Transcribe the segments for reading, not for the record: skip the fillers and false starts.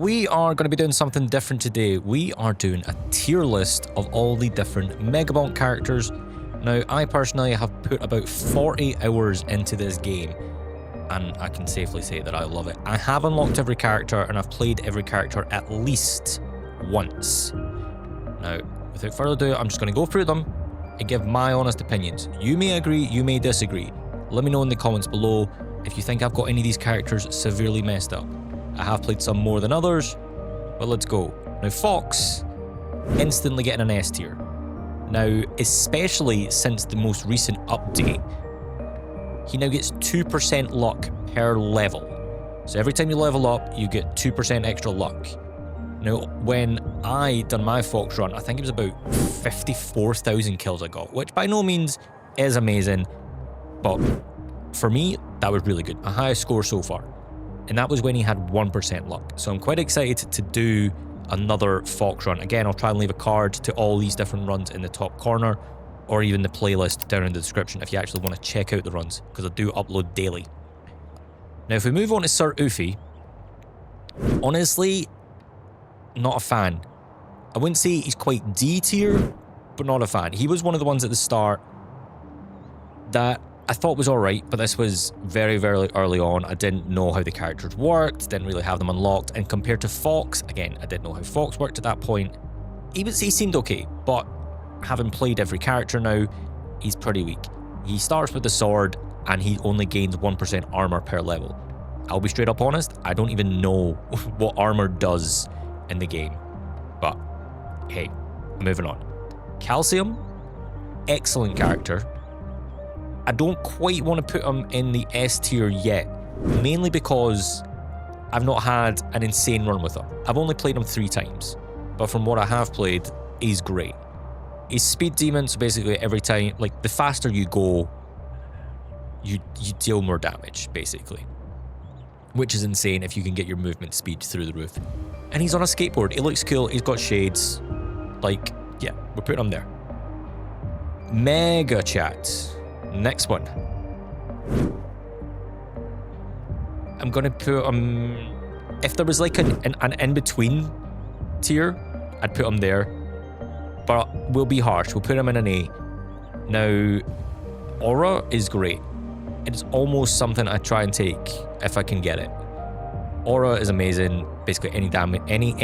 We are going to be doing something different today. We are doing a tier list of all the different Megabonk characters. Now, I personally have put about 40 hours into this game, and I can safely say that I love it. I have unlocked every character, and I've played every character at least once. Now, without further ado, I'm just going to go through them and give my honest opinions. You may agree, you may disagree. Let me know in the comments below if you think I've got any of these characters severely messed up. I have played some more than others, but let's go. Now, Fox, instantly getting an S tier. Now, especially since the most recent update, he now gets 2% luck per level. So every time you level up, you get 2% extra luck. Now, when I done my Fox run, I think it was about 54,000 kills I got, which by no means is amazing, but for me, that was really good. My highest score so far. And that was when he had 1% luck. So I'm quite excited to do another Fox run. Again, I'll try and leave a card to all these different runs in the top corner, or even the playlist down in the description if you actually want to check out the runs, because I do upload daily. Now, if we move on to Sir Uffy, honestly, not a fan. I wouldn't say he's quite D tier, but not a fan. He was one of the ones at the start that I thought was alright, but this was very, very early on. I didn't know how the characters worked, didn't really have them unlocked, and compared to Fox, again, I didn't know how Fox worked at that point. He seemed okay, but having played every character now, he's pretty weak. He starts with the sword, and he only gains 1% armor per level. I'll be straight up honest, I don't even know what armor does in the game. But, hey, moving on. Calcium, excellent character. I don't quite want to put him in the S tier yet, mainly because I've not had an insane run with him. I've only played him 3 times, but from what I have played, he's great. He's speed demon, so basically every time, like the faster you go, you deal more damage, basically. Which is insane if you can get your movement speed through the roof. And he's on a skateboard, he looks cool, he's got shades. Like, yeah, we're putting him there. Mega chat. Next one. I'm gonna put if there was like an in-between tier, I'd put him there. But we'll be harsh, we'll put him in an A. Now, Aura is great. It's almost something I try and take if I can get it. Aura is amazing. Basically any damage, any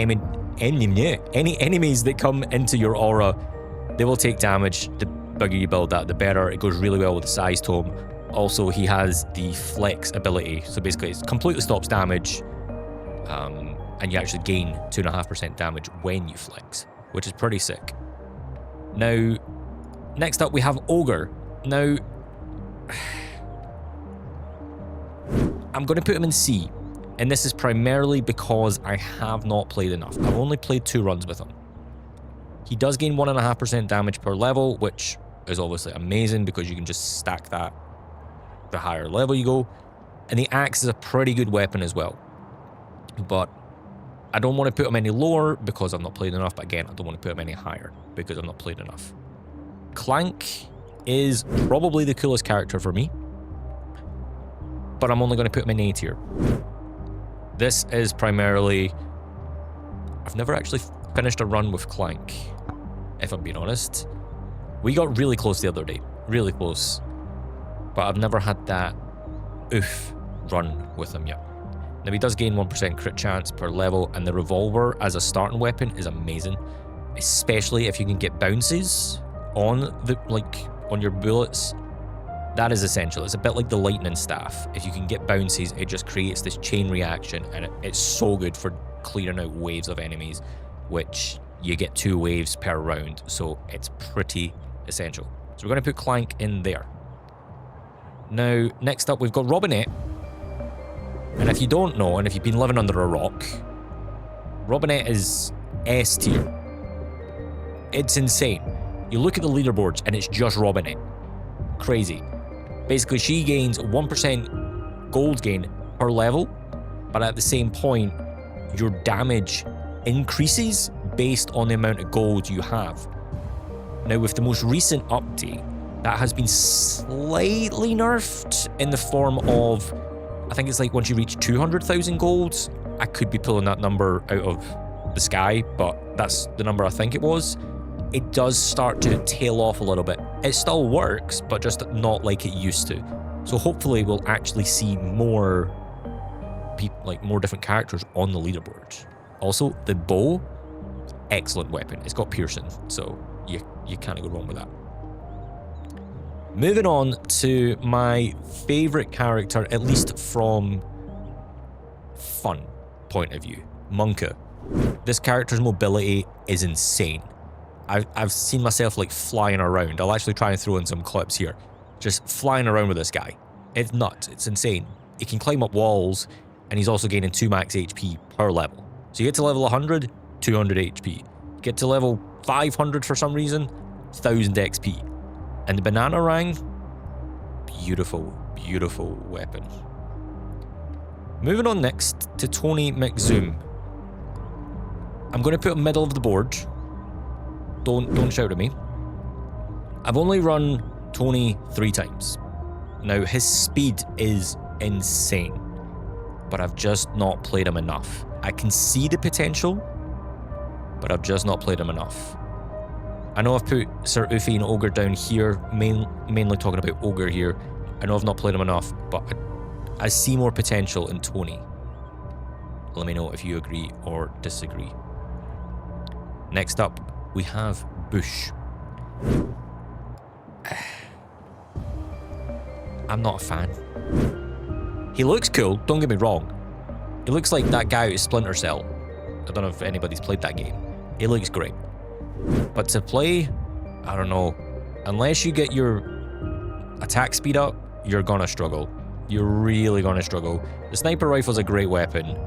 enemies that come into your aura, they will take damage. The bigger you build that, the better. It goes really well with the size tome. Also, he has the flex ability, so basically it completely stops damage, and you actually gain 2.5% damage when you flex, which is pretty sick. Now, next up we have Ogre. Now, I'm going to put him in C, and this is primarily because I have not played enough. I've only played 2 runs with him. He does gain 1.5% damage per level, which is obviously amazing because you can just stack that the higher level you go. And the axe is a pretty good weapon as well. But I don't want to put him any lower because I've not played enough. But again, I don't want to put him any higher because I've not played enough. Clank is probably the coolest character for me, but I'm only going to put him in A tier. This is primarily... I've never actually finished a run with Clank, if I'm being honest. We got really close the other day, really close, but I've never had that oof run with him yet. Now, he does gain 1% crit chance per level, and the revolver as a starting weapon is amazing, especially if you can get bounces on the on your bullets. That is essential. It's a bit like the lightning staff. If you can get bounces, it just creates this chain reaction, and it's so good for clearing out waves of enemies, which you get 2 waves per round, so it's pretty essential. So we're going to put Clank in there. Now, next up we've got Robinette. And if you don't know, and if you've been living under a rock, Robinette is S tier. It's insane. You look at the leaderboards and it's just Robinette. Crazy. Basically, she gains 1% gold gain per level, but at the same point, your damage increases based on the amount of gold you have. Now, with the most recent update, that has been slightly nerfed in the form of, I think it's like once you reach 200,000 gold, I could be pulling that number out of the sky, but that's the number I think it was. It does start to tail off a little bit. It still works, but just not like it used to. So hopefully we'll actually see more people, like more different characters on the leaderboard. Also, the bow, excellent weapon. It's got piercing, so you can't go wrong with that. Moving on to my favorite character, at least from fun point of view, Monka. This character's mobility is insane. I've seen myself like flying around. I'll actually try and throw in some clips here. Just flying around with this guy. It's nuts. It's insane. He can climb up walls, and he's also gaining 2 max HP per level. So you get to level 100, 200 HP. Get to level 500 for some reason, 1000 XP. And the banana rang, beautiful, beautiful weapon. Moving on next to Tony Mcoom. I'm going to put him middle of the board. Don't shout at me. I've only run Tony 3 times. Now, his speed is insane, but I've just not played him enough. I can see the potential, but I've just not played him enough. I know I've put Sir Uffy and Ogre down here, mainly talking about Ogre here. I know I've not played him enough, but I see more potential in Tony. Let me know if you agree or disagree. Next up, we have Bush. I'm not a fan. He looks cool, don't get me wrong. He looks like that guy out of Splinter Cell. I don't know if anybody's played that game. He looks great. But to play, I don't know. Unless you get your attack speed up, you're gonna struggle. You're really gonna struggle. The sniper rifle's a great weapon,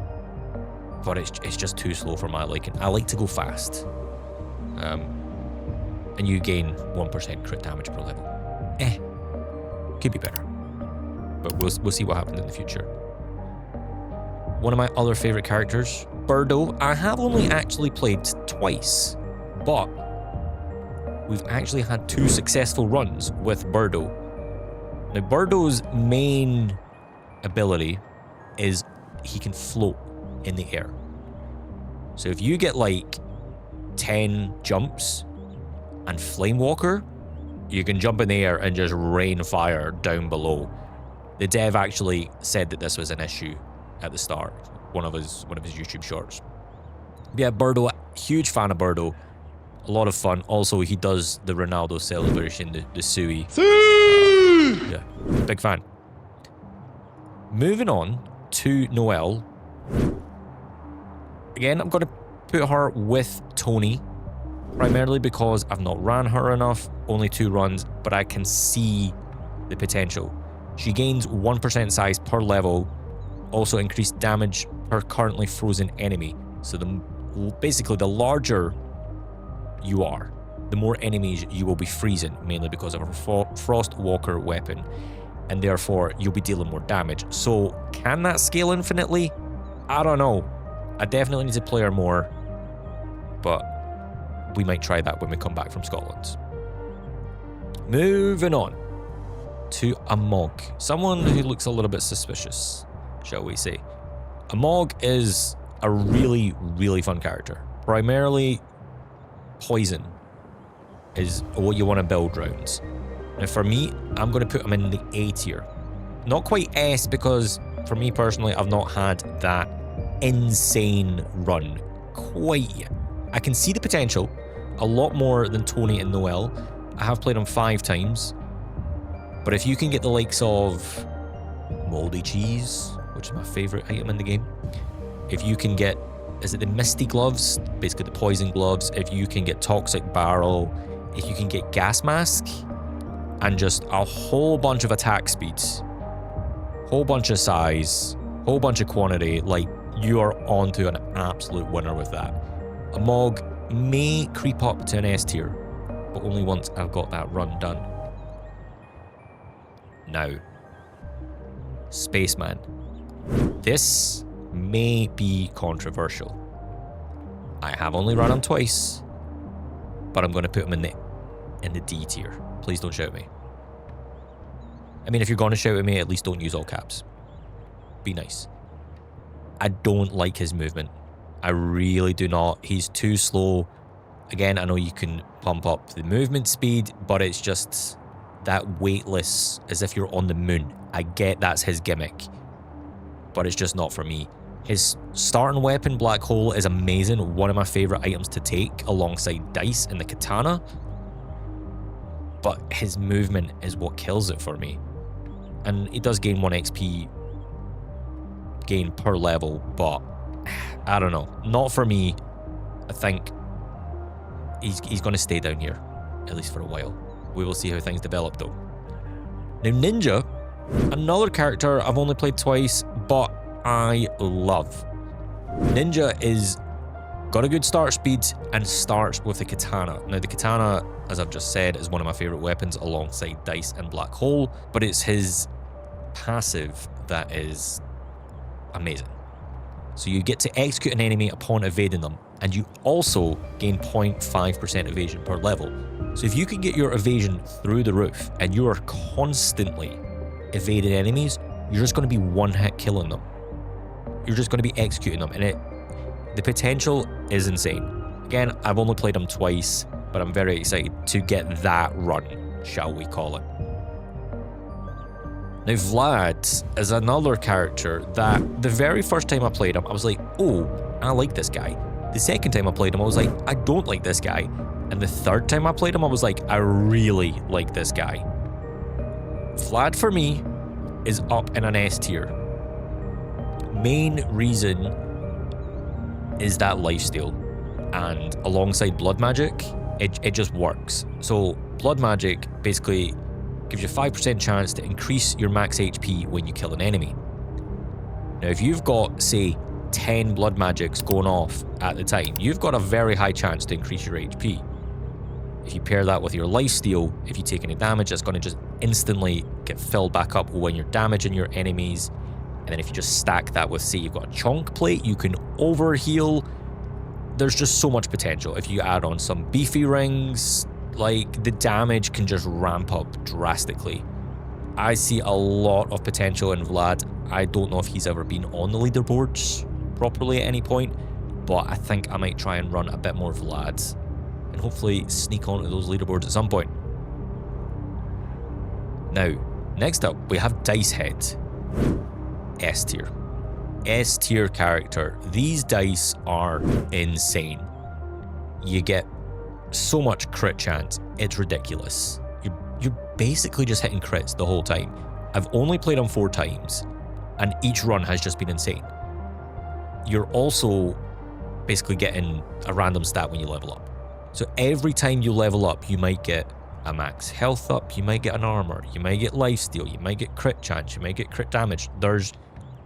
but it's just too slow for my liking. I like to go fast. And you gain 1% crit damage per level. Could be better. But we'll see what happens in the future. One of my other favorite characters, Berdo. I have only actually played twice, but we've actually had 2 successful runs with Berdo. Now, Berdo's main ability is he can float in the air. So if you get like 10 jumps and Flame Walker, you can jump in the air and just rain fire down below. The dev actually said that this was an issue at the start, one of his YouTube shorts. But yeah, Berdo, huge fan of Berdo. A lot of fun. Also, he does the Ronaldo celebration, the Sui. Yeah, big fan. Moving on to Noel. Again, I'm going to put her with Tony, primarily because I've not ran her enough, only 2 runs, but I can see the potential. She gains 1% size per level, also increased damage per currently frozen enemy. So basically the larger you are, the more enemies you will be freezing, mainly because of a Frost Walker weapon, and therefore you'll be dealing more damage. So can that scale infinitely? I don't know. I definitely need to play her more, but we might try that when we come back from Scotland. Moving on to Amog, someone who looks a little bit suspicious, shall we say. Amog is a really, really fun character. Primarily, poison is what you want to build rounds. Now for me, I'm going to put him in the A tier. Not quite S, because for me personally, I've not had that insane run quite yet. I can see the potential a lot more than Tony and Noel. I have played him 5 times. But if you can get the likes of moldy cheese, which is my favorite item in the game. If you can get, is it the misty gloves? Basically the poison gloves. If you can get toxic barrel, if you can get gas mask, and just a whole bunch of attack speeds, whole bunch of size, whole bunch of quantity, like you are onto an absolute winner with that. Amog may creep up to an S tier, but only once I've got that run done. Now, Spaceman. This may be controversial. I have only run him twice, but I'm going to put him in the D tier. Please don't shout at me. I mean, if you're going to shout at me, at least don't use all caps. Be nice. I don't like his movement. I really do not. He's too slow. Again, I know you can pump up the movement speed, but it's just that weightless, as if you're on the moon. I get that's his gimmick, but it's just not for me. His starting weapon, Black Hole, is amazing. One of my favorite items to take alongside Dice and the Katana. But his movement is what kills it for me. And he does gain 1 XP gain per level, but I don't know. Not for me. I think he's going to stay down here, at least for a while. We will see how things develop though. Now Ninja, another character I've only played twice, but I love. Ninja is got a good start speed and starts with the Katana. Now the Katana, as I've just said, is one of my favorite weapons alongside Dice and Black Hole, but it's his passive that is amazing. So you get to execute an enemy upon evading them, and you also gain 0.5% evasion per level. So if you can get your evasion through the roof and you are constantly evading enemies, you're just going to be one-hit killing them. You're just going to be executing them, and the potential is insane. Again, I've only played him twice, but I'm very excited to get that run, shall we call it. Now Vlad is another character that the very first time I played him, I was like, oh, I like this guy. The second time I played him, I was like, I don't like this guy. And the third time I played him, I was like, I really like this guy. Vlad for me is up in an S tier. Main reason is that lifesteal, and alongside blood magic, it just works. So blood magic basically gives you a 5% chance to increase your max HP when you kill an enemy. Now if you've got, say, 10 blood magics going off at the time, you've got a very high chance to increase your HP. If you pair that with your lifesteal, if you take any damage, that's going to just instantly get filled back up when you're damaging your enemies. And then if you just stack that with, say, you've got a chonk plate, you can overheal. There's just so much potential. If you add on some beefy rings, like, the damage can just ramp up drastically. I see a lot of potential in Vlad. I don't know if he's ever been on the leaderboards properly at any point, but I think I might try and run a bit more Vlad and hopefully sneak onto those leaderboards at some point. Now, next up, we have Dice Head. S tier. S tier character. These dice are insane. You get so much crit chance, it's ridiculous. You're basically just hitting crits the whole time. I've only played him 4 times, and each run has just been insane. You're also basically getting a random stat when you level up. So every time you level up, you might get a max health up, you might get an armor, you might get lifesteal, you might get crit chance, you might get crit damage.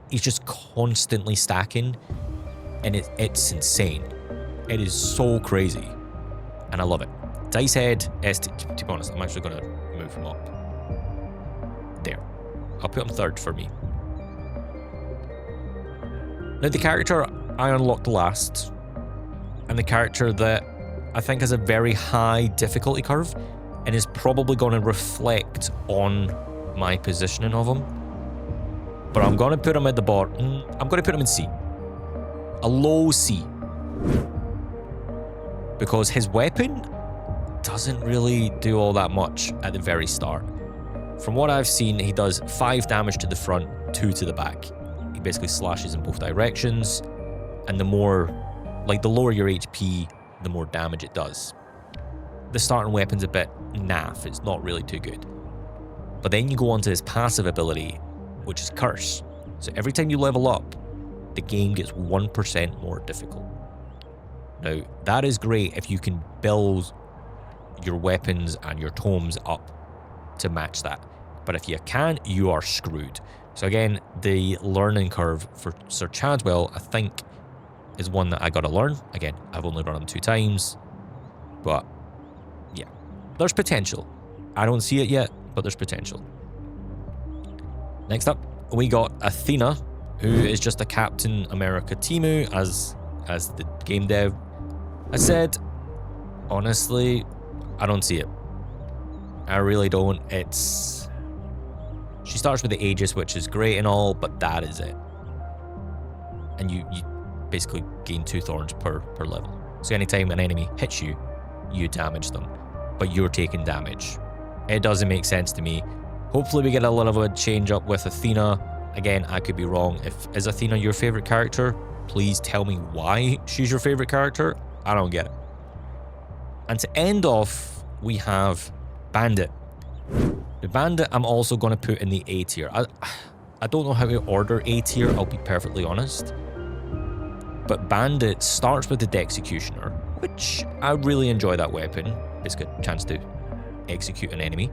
He's just constantly stacking, and it's insane. It is so crazy, and I love it. Dice Head, to be honest, I'm actually going to move him up. There. I'll put him 3rd for me. Now, the character I unlocked last, and the character that I think has a very high difficulty curve, and is probably going to reflect on my positioning of him. But I'm going to put him at the bottom. I'm going to put him in C. A low C. Because his weapon doesn't really do all that much at the very start. From what I've seen, he does 5 damage to the front, 2 to the back. He basically slashes in both directions. And the lower your HP, the more damage it does. The starting weapon's a bit naff. It's not really too good. But then you go on to his passive ability, which is Curse. So every time you level up, the game gets 1% more difficult. Now, that is great if you can build your weapons and your tomes up to match that. But if you can't, you are screwed. So again, the learning curve for Sir Chadwell, I think, is one that I gotta learn. Again, I've only run him 2 times. But, yeah. There's potential. I don't see it yet, but there's potential. Next up, we got Athena, who is just a Captain America Timu, as the game dev has said. Honestly, I don't see it. I really don't. She starts with the Aegis, which is great and all, but that is it. and you basically gain 2 thorns per level. So anytime an enemy hits you, you damage them, but you're taking damage. It doesn't make sense to me. Hopefully we get a little bit of a change up with Athena. Again, I could be wrong. Is Athena your favorite character? Please tell me why she's your favorite character. I don't get it. And to end off, we have Bandit. The Bandit I'm also going to put in the A tier. I don't know how to order A tier, I'll be perfectly honest. But Bandit starts with the Dexecutioner, which I really enjoy that weapon. It's got a chance to execute an enemy.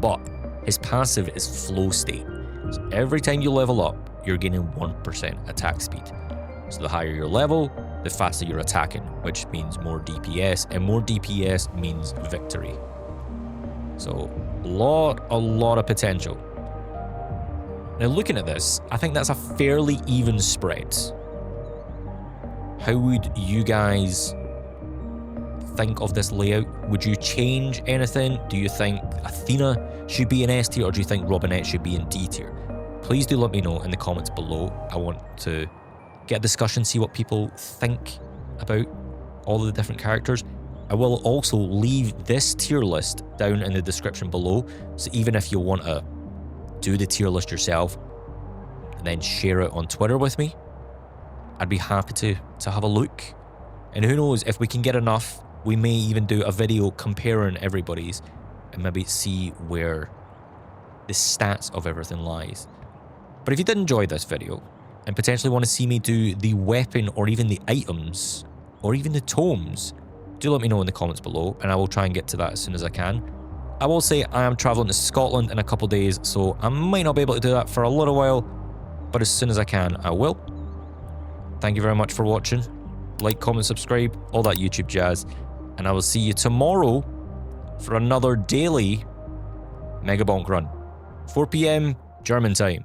But his passive is flow state. So every time you level up, you're gaining 1% attack speed. So the higher your level, the faster you're attacking, which means more DPS, and more DPS means victory. So a lot of potential. Now looking at this, I think that's a fairly even spread. How would you guys think of this layout? Would you change anything? Do you think Athena should be in S tier, or do you think Robinette should be in D tier? Please do let me know in the comments below. I want to get a discussion, see what people think about all of the different characters. I will also leave this tier list down in the description below, so even if you want to do the tier list yourself and then share it on Twitter with me, I'd be happy to have a look. And who knows, if we can get enough, we may even do a video comparing everybody's and maybe see where the stats of everything lies. But if you did enjoy this video and potentially want to see me do the weapon or even the items or even the tomes, do let me know in the comments below and I will try and get to that as soon as I can. I will say I am traveling to Scotland in a couple days, so I might not be able to do that for a little while, but as soon as I can, I will. Thank you very much for watching. Like, comment, subscribe, all that YouTube jazz, and I will see you tomorrow for another daily Megabonk run. 4 PM German time.